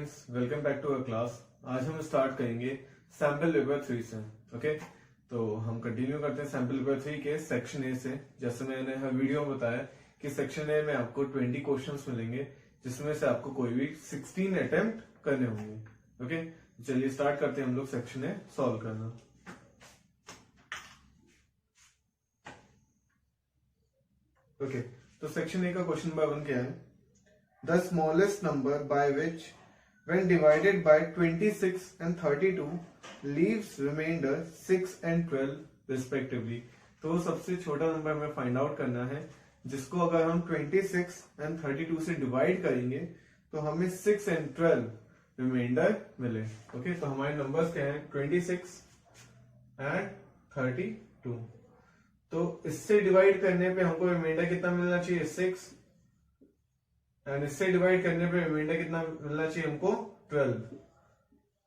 Friends, welcome back to our class. आज हम start करेंगे सैंपल पेपर 3 से। ओके, तो हम कंटिन्यू करते हैं सैंपल पेपर 3 के सेक्शन ए से। जैसे मैंने हर वीडियो में बताया कि सेक्शन ए में आपको 20 क्वेश्चंस मिलेंगे, जिसमें से आपको कोई भी 16 अटेम्प्ट करने होंगे। ओके, चलिए स्टार्ट करते हैं हम लोग सेक्शन ए सॉल्व करना। ओके, तो सेक्शन ए का क्वेश्चन नंबर 1 क्या है? The smallest number by which, when divided by 26 and 32, leaves remainder 6 and 12 respectively. तो सबसे छोटा नंबर हमें फाइंड आउट करना है, जिसको अगर हम 26 and 32 से डिवाइड करेंगे तो हमें 6 and 12 रिमाइंडर मिले। ओके, तो हमारे नंबर्स क्या हैं? 26 and 32। तो इससे डिवाइड करने पे हमको रिमाइंडर कितना मिलना चाहिए? 6। एंड इससे डिवाइड करने पे रिमाइंडर कितना मिलना चाहिए हमको? 12।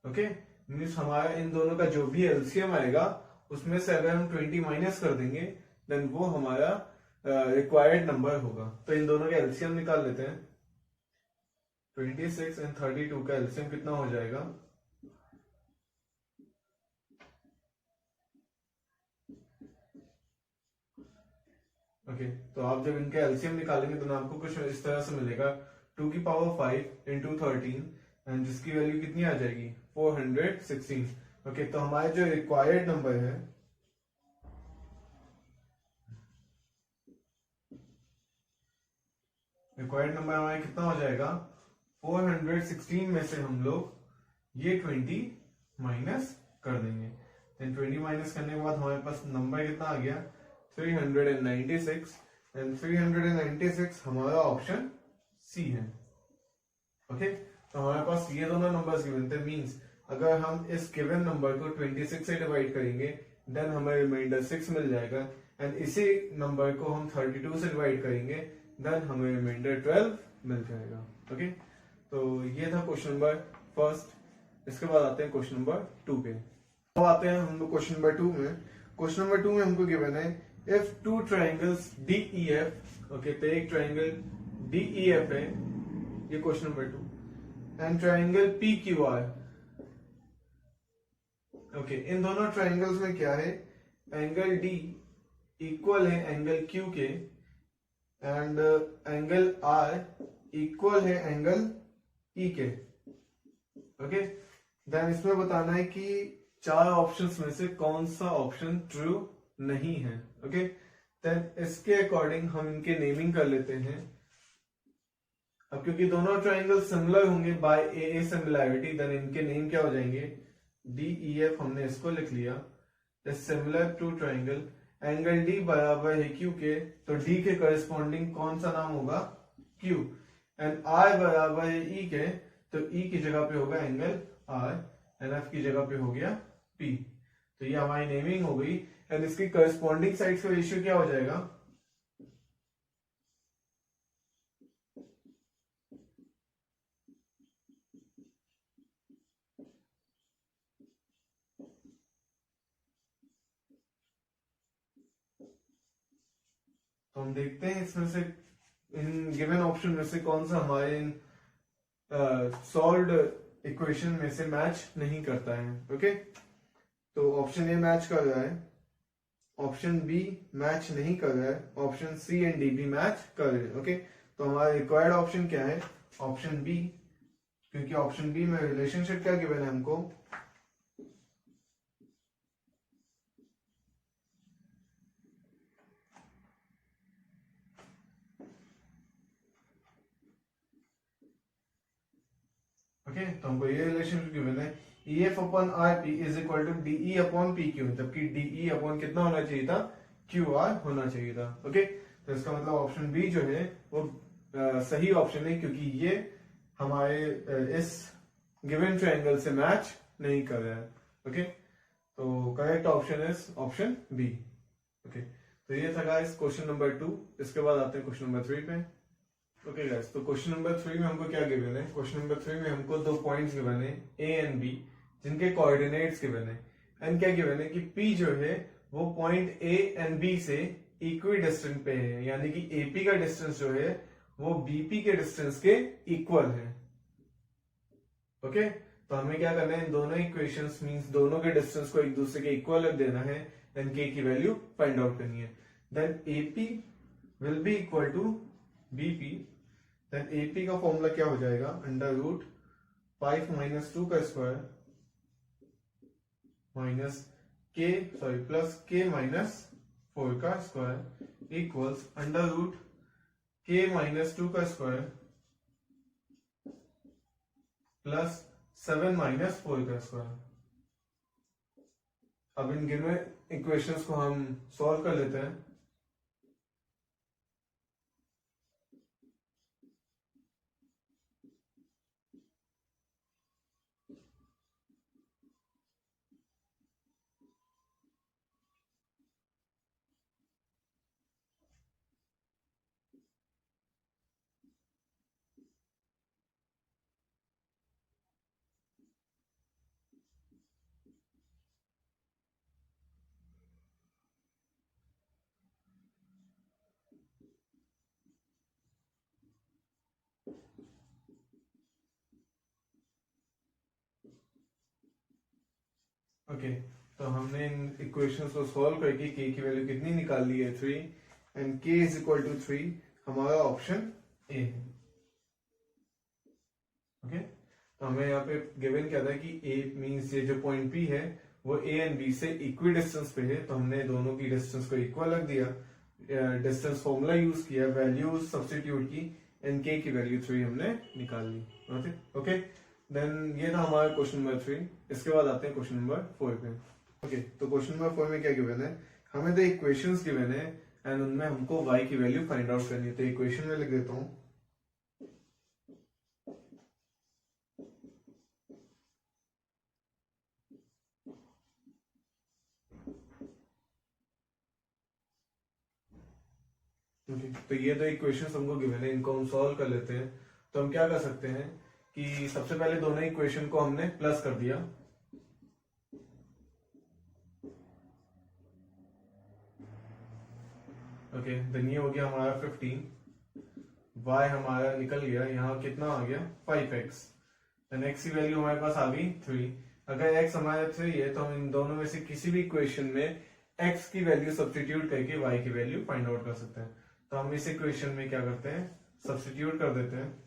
ओके, मीन्स हमारा इन दोनों का जो भी एलसीएम आएगा उसमें से अगर हम 20 माइनस कर देंगे देन वो हमारा रिक्वायर्ड नंबर होगा। तो इन दोनों का एलसीएम निकाल लेते हैं। 26 एंड 32 का एलसीएम कितना हो जाएगा? ओके, तो आप जब इनका एलसीएम निकालेंगे तो आपको कुछ इस तरह से मिलेगा 2 की पावर 5 इंटू 13, एंड जिसकी वैल्यू कितनी आ जाएगी? 416। ओके, तो हमारे जो रिक्वायर्ड नंबर है, रिक्वायर्ड नंबर हमारा कितना हो जाएगा? 416 में से हम लोग ये 20 माइनस कर देंगे। देन 20 माइनस करने के बाद हमारे पास नंबर कितना आ गया? 396। एंड 396 हमारा ऑप्शन सी है। ओके, तो हमारे पास ये दोनों नंबर्स गिवन थे। मींस अगर हम इस गिवन नंबर को 26 से डिवाइड करेंगे देन हमें रिमाइंडर 6 मिल जाएगा, एंड इसी नंबर को हम 32 से डिवाइड करेंगे देन हमें रिमाइंडर 12 मिल जाएगा। ओके, तो ये था क्वेश्चन नंबर फर्स्ट। इसके बाद आते हैं क्वेश्चन नंबर 2 पे। अब आते हैं हम लोग क्वेश्चन नंबर 2 में। क्वेश्चन नंबर 2 में हमको गिवन है if two triangles DEF, okay, तो एक ट्राइंगल DEF है, ये question number 2, and triangle PQR। Okay, इन दोनों ट्राइंगल्स में क्या है? एंगल D इक्वल है एंगल Q के, एंड एंगल R इक्वल है एंगल E के। ओके, देन इसमें बताना है कि 4 ऑप्शंस में से कौन सा ऑप्शन ट्रू नहीं है। ओके, देन इसके अकॉर्डिंग हम इनके नेमिंग कर लेते हैं। अब क्योंकि दोनों ट्राइंगल सिमिलर होंगे बाय ए सिमिलैरिटी, देन इनके नेम क्या हो जाएंगे? DEF हमने इसको लिख लिया। Similar to triangle, angle D बराबर है Q के, तो D के करस्पॉन्डिंग कौन सा नाम होगा? Q। एंड R बराबर है E के, तो E की जगह पे होगा एंगल R, एंड F की जगह पे हो गया P। तो ये हमारी नेमिंग हो गई, एंड इसकी करस्पॉन्डिंग साइड्स का रेशियो क्या हो जाएगा? तो हम देखते हैं इसमें से इन गिवन ऑप्शन में से कौन सा हमारे इन सॉल्व्ड इक्वेशन में से मैच नहीं करता है। ओके, तो ऑप्शन ए मैच कर रहा है, ऑप्शन बी मैच नहीं कर रहा है, ऑप्शन सी एंड डी भी मैच कर रहे हैं। ओके, तो हमारा रिक्वायर्ड ऑप्शन क्या है? ऑप्शन बी, क्योंकि ऑप्शन बी में रिलेशनशिप क्या गिवन है हमको? ओके, तो हमको ये रिलेशनशिप गिवन है EF upon RP is equal to DE upon PQ, जबकि DE अपॉन कितना होना चाहिए था? QR होना चाहिए था। ओके, तो इसका मतलब ऑप्शन बी जो है वो सही ऑप्शन है, क्योंकि ये हमारे इस गिवन ट्रायंगल से मैच नहीं कर रहा है। ओके, तो correct option is option B. Okay, तो ये था गाइस क्वेश्चन नंबर 2। इसके बाद आते हैं क्वेश्चन नंबर 3 पे। ओके गाइस, तो क्वेश्चन नंबर 3 में हमको क्या गिवन है? क्वेश्चन नंबर 3 में हमको 2 पॉइंट्स गिवन है A एंड B, जिनके कोऑर्डिनेट्स गिवन है, एंड क्या गिवन है कि P जो है वो पॉइंट A एंड B से इक्वी डिस्टेंस पे है, यानी कि AP का डिस्टेंस जो है वो BP के डिस्टेंस के इक्वल है। ओके, तो हमें क्या करना है, इन दोनों इक्वेशंस मींस दोनों के डिस्टेंस को एक दूसरे के इक्वल रख देना है एंड के की वैल्यू फाइंड आउट करनी है। Then AP will be equal to BP. Then AP का फॉर्मूला क्या हो जाएगा, अंडर रूट 5 माइनस 2 का square minus k plus k minus 4 का square equals under root k minus 2 का स्क्वायर प्लस 7 माइनस 4 का स्क्वायर। अब इन गिवन इक्वेशंस को हम सॉल्व कर लेते हैं। ओके, तो हमने इन इक्वेशंस को सॉल्व करके के की वैल्यू कितनी निकाल ली है, 3 एंड के इज इक्वल टू 3 हमारा ऑप्शन ए है। ओके, तो हमें यहाँ पे गिवन क्या था कि ए मींस ये जो पॉइंट पी है वो ए एंड बी से इक्वी डिस्टेंस पे है, तो हमने दोनों की डिस्टेंस को इक्वल रख दिया, डिस्टेंस फॉर्मूला यूज किया, वैल्यूज सब्स्टिट्यूट की एंड के की वैल्यू 3 हमने निकाल ली। ओके, देन ये था हमारा क्वेश्चन नंबर 3। इसके बाद आते हैं क्वेश्चन नंबर 4 पे। ओके, तो क्वेश्चन नंबर 4 में क्या गिवन है, हमें तो इक्वेशंस गिवन है एंड उनमें हमको y की वैल्यू फाइंड आउट करनी है। तो इक्वेशन में लिख देता हूं, तो ये दो इक्वेशंस हमको गिवन है, इनको हम सॉल्व कर लेते हैं। तो हम क्या कर सकते हैं कि सबसे पहले दोनों इक्वेशन को हमने प्लस कर दिया, ओके, देन ये हो गया हमारा 15, y हमारा निकल गया, यहाँ कितना आ गया 5x, देन x की वैल्यू हमारे पास आ गई 3। अगर x हमारा 3 है तो हम इन दोनों में से किसी भी इक्वेशन में x की वैल्यू सब्स्टिट्यूट करके y की वैल्यू फाइंड आउट कर सकते हैं। तो हम इस इक्वेशन में क्या करते हैं, सब्स्टिट्यूट कर देते हैं।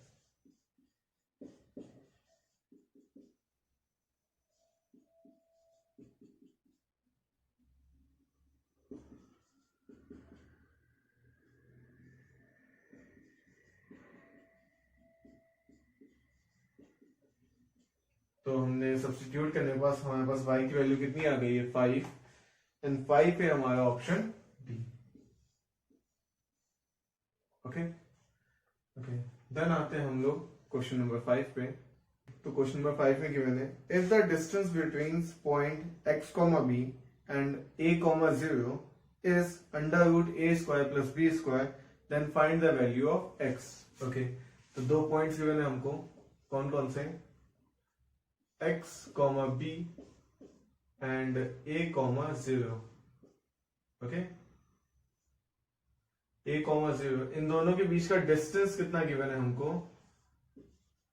तो हमने सब्स्टिट्यूट करने के बाद हमारे पास y की वैल्यू कितनी आ गई है, 5 एंड 5 है हमारा ऑप्शन डी। ओके, देन आते हैं हम लोग क्वेश्चन नंबर 5 पे। तो क्वेश्चन नंबर 5 में गिवन है, if the distance between point x, b and a, 0 is under root a square plus b square, then find the value of x। Okay, तो दो पॉइंट्स गिवन है हमको, कौन कौन से, x, b and a, 0। Okay, a, 0, इन दोनों के बीच का डिस्टेंस कितना गिवन है हमको,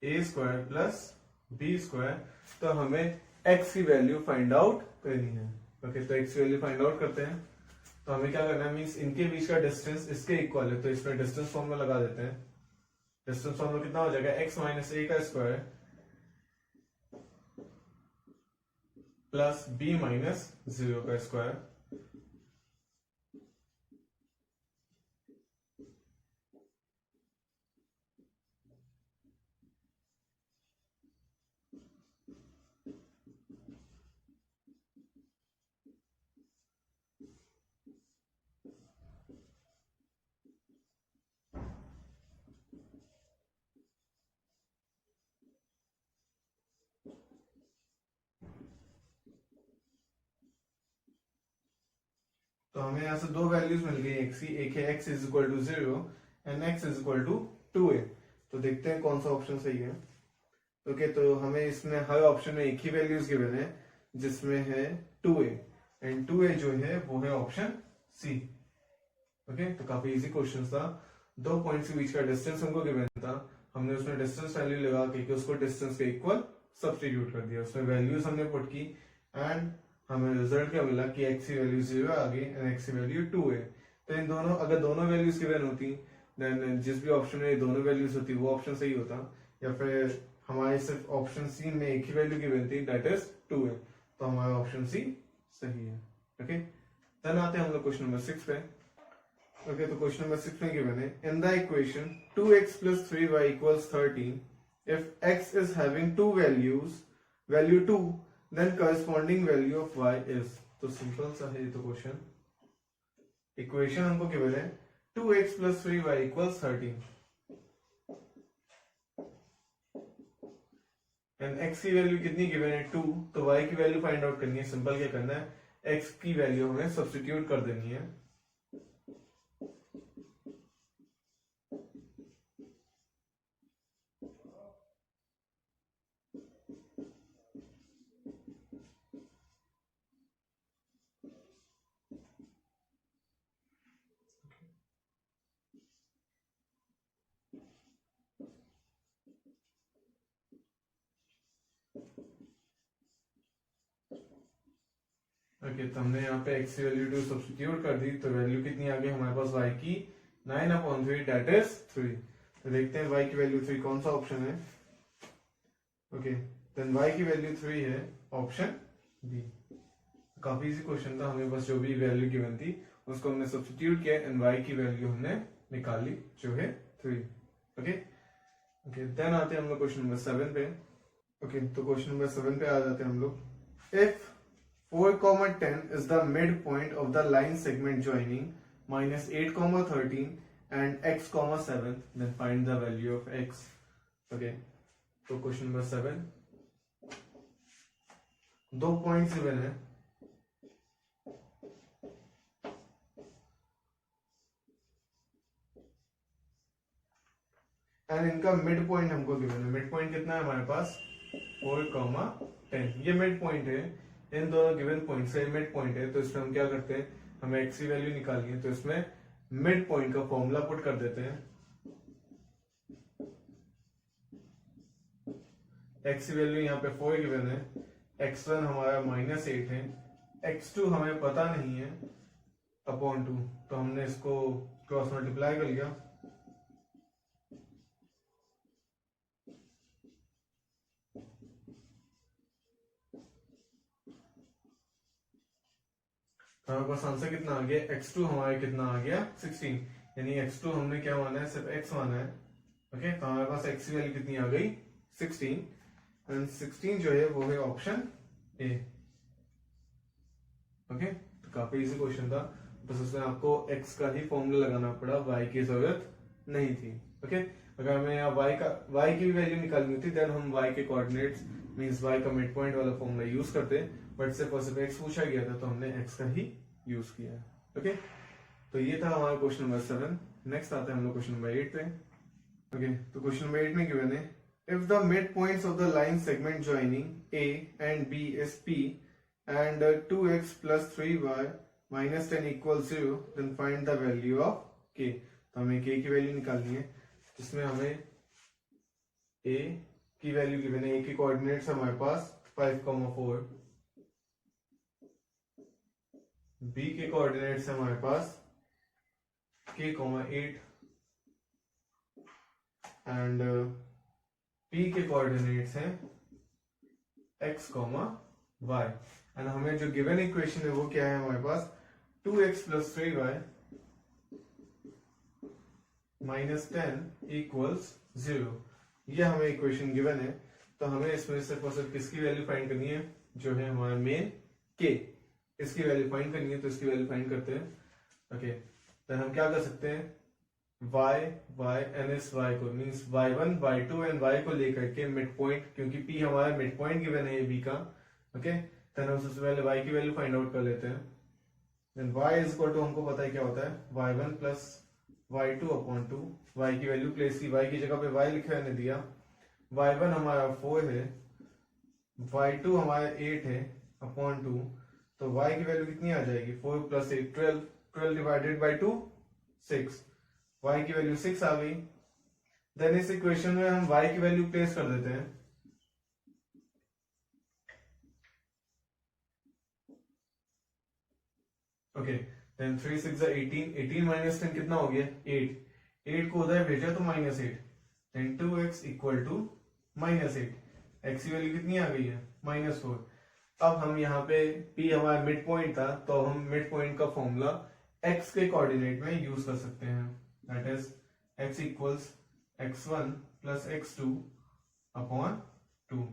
a square plus b square. तो हमें x की वैल्यू फाइंड आउट करनी है। ओके, तो x की वैल्यू फाइंड आउट करते हैं। तो हमें क्या करना है, मींस इनके बीच का डिस्टेंस इसके इक्वल है, तो इसमें डिस्टेंस फॉर्मूला लगा देते हैं। डिस्टेंस फॉर्मूला कितना हो जाएगा, x माइनस a का स्क्वायर प्लस b माइनस 0 का स्क्वायर। तो हमें यहां से दो वैल्यूज मिल गई x की, एक है x is equal to 0 and x is equal to 2a। तो देखते हैं कौन सा ऑप्शन सही है। ओके, तो हमें इसमें हर ऑप्शन में एक ही वैल्यूज गिवन है, जिसमें है 2a एंड 2a जो है वो है ऑप्शन सी। ओके, तो काफी इजी क्वेश्चन था। दो पॉइंट्स के बीच का डिस्टेंस हमको गिवन था, हमने उसमें डिस्टेंस वैल्यू लगा के उसको डिस्टेंस के इक्वल सब्स्टिट्यूट कर दिया, उसमें वैल्यूज हमने पुट की एंड हमें रिजल्ट क्या मिला कि x की वैल्यू 0 आ गई एंड x की वैल्यू 2 है। तो इन दोनों, अगर दोनों वैल्यूज गिवन होती देन जिस भी ऑप्शन में दोनों वैल्यूज होती वो ऑप्शन सही होता, या फिर हमारे सिर्फ ऑप्शन सी में एक ही वैल्यू गिवन थी दैट इज 2 है, तो हमारा ऑप्शन सी सही है। ओके, देन आते हैं हम लोग क्वेश्चन नंबर 6 पे। ओके, तो क्वेश्चन नंबर 6 में गिवन है in the equation 2x plus 3y equals 13 if x is having two values, value 2, then corresponding value of y is। तो सिंपल सा है ये तो क्वेश्चन। इक्वेशन हमको गिवन है 2x plus 3y equals 13 and x की value कितनी given है 2, तो y की वैल्यू फाइंड आउट करनी है। सिंपल क्या करना है, x की वैल्यू हमें सब्स्टिट्यूट कर देनी है। ओके, तो हमने यहाँ पे x की वैल्यू 2 सब्स्टिट्यूट कर दी, तो वैल्यू कितनी आ गई हमारे पास y की 9/3 दैट इज 3। तो देखते हैं y की वैल्यू 3 कौन सा ऑप्शन है। ओके, देन y की वैल्यू 3 है ऑप्शन बी। काफी इजी क्वेश्चन था, हमें बस जो भी वैल्यू गिवन थी उसको हमने सब्स्टिट्यूट किया एंड y की वैल्यू हमने निकाली जो है 3। ओके ओके, देन आते हैं हम लोग क्वेश्चन नंबर 7 पे। ओके, तो क्वेश्चन नंबर 7 पे आ जाते हैं हम लोग। If 4,10 is the midpoint of the line segment joining -8,13 and x,7, then find the value of x। Okay, तो क्वेश्चन नंबर 7, दो पॉइंट्स गिवन है एंड इनका मिड पॉइंट हमको गिवन है। मिड पॉइंट कितना है हमारे पास 4,10, ये मिड पॉइंट है। इन दोनों गिवन पॉइंट से मिड पॉइंट है, तो इसमें हम क्या करते हैं, हमें x की वैल्यू निकालनी है, तो इसमें मिड पॉइंट का फॉर्मूला पुट कर देते हैं। x की वैल्यू यहाँ पे 4 गिवन है, x1 हमारा -8 है, x2 हमें पता नहीं है अपॉन 2, तो हमने इसको क्रॉस मल्टीप्लाई कर लिया। हमारे पास आंसर कितना आ गया, x2 हमारे कितना आ गया 16, यानी x2 हमने क्या माना है, सिर्फ x माना है। ओके, तो हमारे पास x की वैल्यू कितनी आ गई 16 एंड 16 जो है वो है ऑप्शन ए। ओके, तो काफी इजी क्वेश्चन था, बस उसमें आपको x का ही फॉर्मूला लगाना पड़ा, y की जरूरत नहीं थी। ओके, अगर हमें यहाँ y की भी वैल्यू निकालनी होती देन हम y के कोऑर्डिनेट्स मींस y का मिड पॉइंट वाला फॉर्मूला यूज करते, बट सिर्फ और सिर्फ x पूछा गया था तो हमने x का ही यूज किया है। ओके, तो ये था हमारा क्वेश्चन नंबर 7। नेक्स्ट आता है हम लोग क्वेश्चन नंबर 8 पे। ओके, तो क्वेश्चन नंबर 8 में गिवन है if the mid points of the line segment joining a and b is p and 2x plus 3y minus 10 equals 0, then find the value of k। तो हमें k की value निकालनी है, जिसमें हमें a की वैल्यू गिवन है, a की कोऑर्डिनेट्स हमारे पास 5,4, b के कोऑर्डिनेट्स है हमारे पास k,8 एंड p के कोऑर्डिनेट्स हैं x, y एंड हमें जो गिवन इक्वेशन है वो क्या है हमारे पास 2x plus 3y minus 10 equals 0। ये हमें इक्वेशन गिवन है, तो हमें इसमें सिर्फ और सिर्फ किसकी वैल्यू फाइंड करनी है, जो है हमारा मेन k, इसकी वैल्यू फाइंड करनी है, तो इसकी वैल्यू फाइंड करते हैं। ओके, तो हम क्या कर सकते हैं, y एंड इस y को means y1 y2 and y को लेकर के मिड पॉइंट, क्योंकि p हमारा मिड पॉइंट गिवन है b का। ओके, तो हम सबसे पहले y की वैल्यू फाइंड आउट कर लेते हैं। Then y is equal to, हमको पता है क्या होता है, y1 plus y2 upon 2, y की वैल्यू प्लेस की, y की जगह पे y लिखा है दिया, y1 हमारा 4 है, y2 हमारा 8 है अपॉन 2, तो y की वैल्यू कितनी आ जाएगी 4 प्लस 8 12, 12 डिवाइडेड बाई 2 6, y की वैल्यू 6 आ गई। देन इस इक्वेशन में हम y की वैल्यू प्लेस कर देते हैं, ओके देन 3 6 18, 18 माइनस 10 कितना हो गया 8, 8 को उधर भेजा तो -8, then 2x equal to -8, x की वैल्यू कितनी आ गई है -4। अब हम यहाँ पे p हमारा मिड पॉइंट था तो हम मिड पॉइंट का फॉर्मूला x के कोऑर्डिनेट में यूज कर सकते हैं, that is x equals x1 plus x2 upon 2।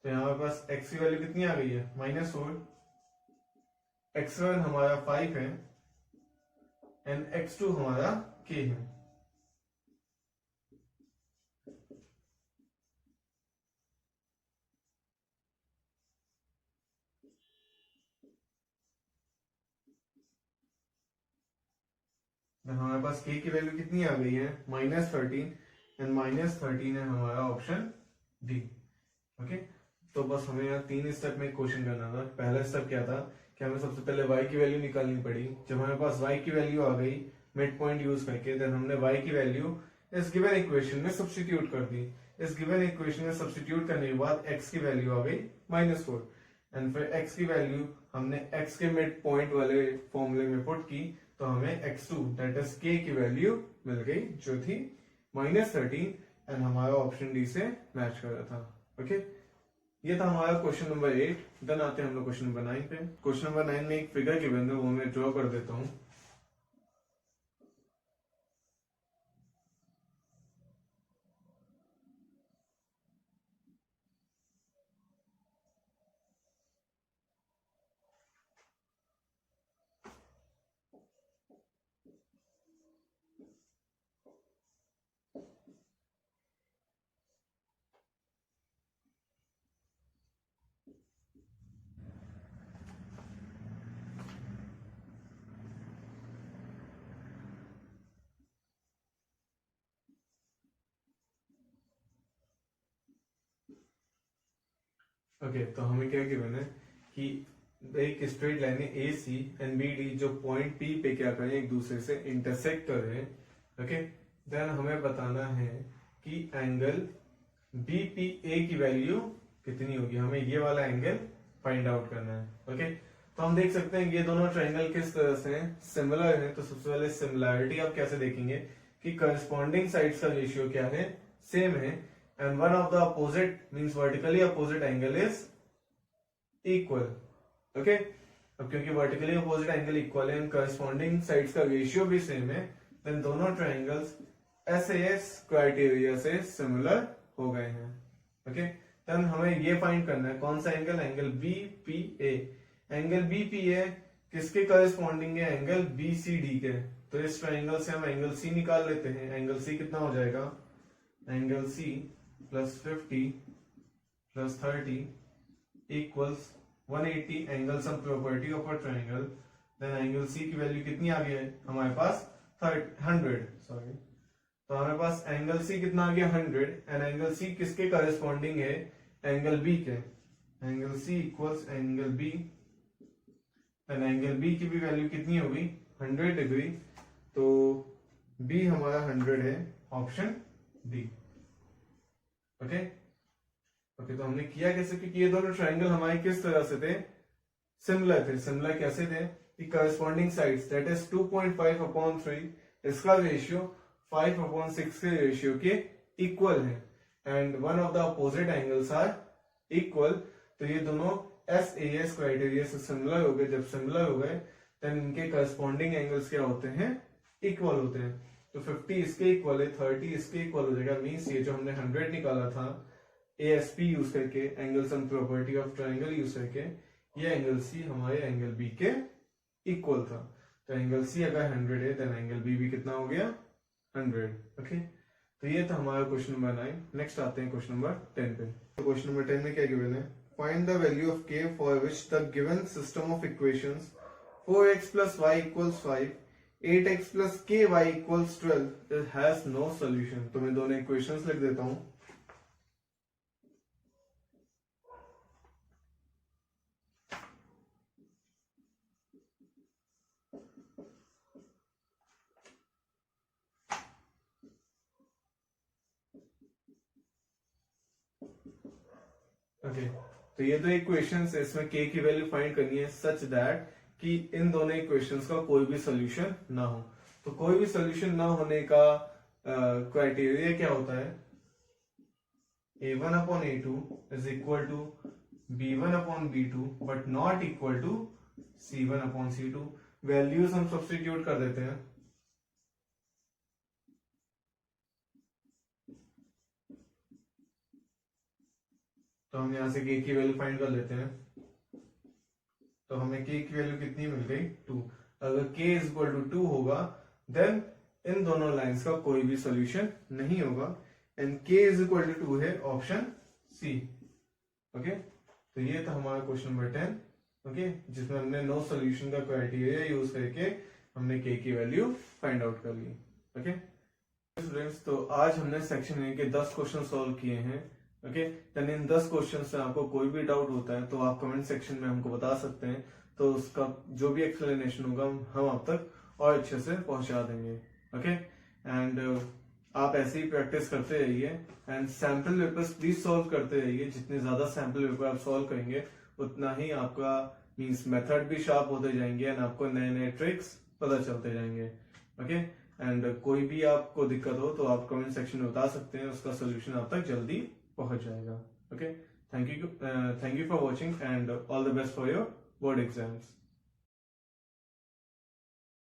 तो यहाँ पे पास x की वैल्यू कितनी आ गई है -4, x1 हमारा 5 है एंड x2 हमारा k है। हमारे पास k की वैल्यू कितनी आ गई है -13 एंड -13 है हमारा ऑप्शन डी। ओके तो बस हमें यहाँ 3 स्टेप में क्वेश्चन करना था। पहला स्टेप क्या था कि हमें सबसे पहले y की वैल्यू निकालनी पड़ी। जब हमारे पास y की वैल्यू आ गई मिड पॉइंट यूज करके, देन हमने y की वैल्यू इस गिवन इक्वेशन में सब्स्टिट्यूट कर दी। इस गिवन इक्वेशन में सब्स्टिट्यूट करने के बाद x की वैल्यू आ गई -4 एंड फिर x की वैल्यू हमने x के मिड पॉइंट वाले फॉर्मूले में पुट की तो हमें x2 दैट इज k की वैल्यू मिल गई जो थी -13 एंड हमारा ऑप्शन डी से मैच कर रहा था। ओके ये था हमारा क्वेश्चन नंबर 8। देन आते हैं हम लोग क्वेश्चन नंबर 9 पे। क्वेश्चन नंबर 9 में एक फिगर गिवन है वो मैं ड्रॉ कर देता हूं। ओके तो हमें क्या गिवन है कि एक स्ट्रेट लाइन है ए सी एंड बी डी जो पॉइंट पी पे क्या करें एक दूसरे से इंटरसेक्ट कर रहे हैं। ओके देन हमें बताना है कि एंगल बी पी ए की वैल्यू कितनी होगी। हमें ये वाला एंगल फाइंड आउट करना है। ओके तो हम देख सकते हैं ये दोनों ट्रायंगल किस तरह से हैं, सिमिलर हैं। तो सबसे पहले सिमिलैरिटी आप कैसे देखेंगे कि करस्पॉन्डिंग साइड्स का रेशियो क्या है, सेम है and one of the opposite means vertically opposite angle is equal। okay अब क्योंकि vertically opposite angle equal है and corresponding sides का ratio भी same है then दोनों triangles SAS criteria से similar हो गए हैं। okay then हमें ये find करना है कौन सा angle, angle BPA। Angle BPA किसके corresponding है, एंगल BCD के। तो इस ट्राइंगल से हम एंगल C निकाल लेते हैं। एंगल C कितना हो जाएगा, angle C plus 50 plus 30 equals 180 angle sum property of a triangle. Then angle C की वैल्यू कितनी आ गई है हमारे पास 100 सॉरी। तो हमारे पास एंगल सी कितना आ गया 100 एंड एंगल सी किसके करेस्पॉन्डिंग है, एंगल बी के। Angle C equals angle B and angle B की भी वैल्यू कितनी होगी 100 डिग्री। तो बी हमारा 100 है, ऑप्शन डी। ओके ओके तो हमने किया कैसे, क्योंकि ये दोनों ट्रायंगल हमारे किस तरह से थे, सिमिलर थे। सिमिलर कैसे थे कि corresponding sides that is 2.5 upon 3 इसका रेशियो 5 अपॉन 6 के रेशियो के इक्वल है and one of the opposite angles are equal. तो ये दोनों SAS क्राइटेरिया से सिमिलर हो गए। जब सिमिलर हो गए देन इनके करस्पॉन्डिंग एंगल्स क्या होते हैं, इक्वल होते हैं। तो 50 इसके इक्वल है, 30 इसके इक्वल हो जाएगा। मींस ये जो हमने 100 निकाला था ASP यूज करके, angle sum property of triangle use करके, ये एंगल C हमारे एंगल B के इक्वल था। तो एंगल C अगर 100 है देन एंगल B भी कितना हो गया 100। ओके तो ये था हमारा क्वेश्चन नंबर 9। नेक्स्ट आते हैं क्वेश्चन नंबर 10 पे। तो क्वेश्चन नंबर 10 में क्या गिवन है, find the value of k for which the given system of equations 4x plus y equals 5 8x plus ky equals 12 it has no solution। तो मैं दोनों इक्वेशंस लिख देता हूं। ओके तो ये दो इक्वेशंस है, इसमें k की वैल्यू फाइंड करनी है सच दैट कि इन दोनों इक्वेशंस का कोई भी सोल्यूशन ना हो। तो कोई भी सोल्यूशन ना होने का क्राइटेरिया क्या होता है, a1/a2 is equal to b1/b2 but not equal to c1/c2। Values हम सब्स्टिट्यूट कर देते हैं, तो हम यहां से k की वैल्यू फाइंड कर लेते हैं। तो हमें k की वैल्यू कितनी मिल गई, 2। अगर k इज इक्वल टू 2 होगा देन इन दोनों लाइंस का कोई भी सोल्यूशन नहीं होगा, and k is equal to 2 है ऑप्शन सी। ओके, तो ये था हमारा क्वेश्चन नंबर 10, ओके, जिसमें हमने नो सोल्यूशन का क्राइटेरिया यूज करके हमने k की वैल्यू फाइंड आउट कर ली। ओके स्टूडेंट्स, तो आज हमने सेक्शन ए के 10 क्वेश्चन सॉल्व किए हैं। ओके, देन इन 10 क्वेश्चन से आपको कोई भी डाउट होता है तो आप कमेंट सेक्शन में हमको बता सकते हैं, तो उसका जो भी एक्सप्लेनेशन होगा हम आप तक और अच्छे से पहुंचा देंगे। ओके, एंड आप ऐसे ही प्रैक्टिस करते रहिए and sample papers please solve करते रहिए। जितने ज्यादा सैंपल पेपर आप सॉल्व करेंगे उतना ही आपका मीन्स मेथड भी शार्प होते जाएंगे एंड आपको नए नए ट्रिक्स पता चलते जाएंगे। ओके, एंड कोई भी आपको दिक्कत हो तो आप कमेंट सेक्शन में बता सकते हैं, उसका सोल्यूशन आप तक जल्दी पहुंच जाएगा। Okay, thank you for watching and all the best for your board exams.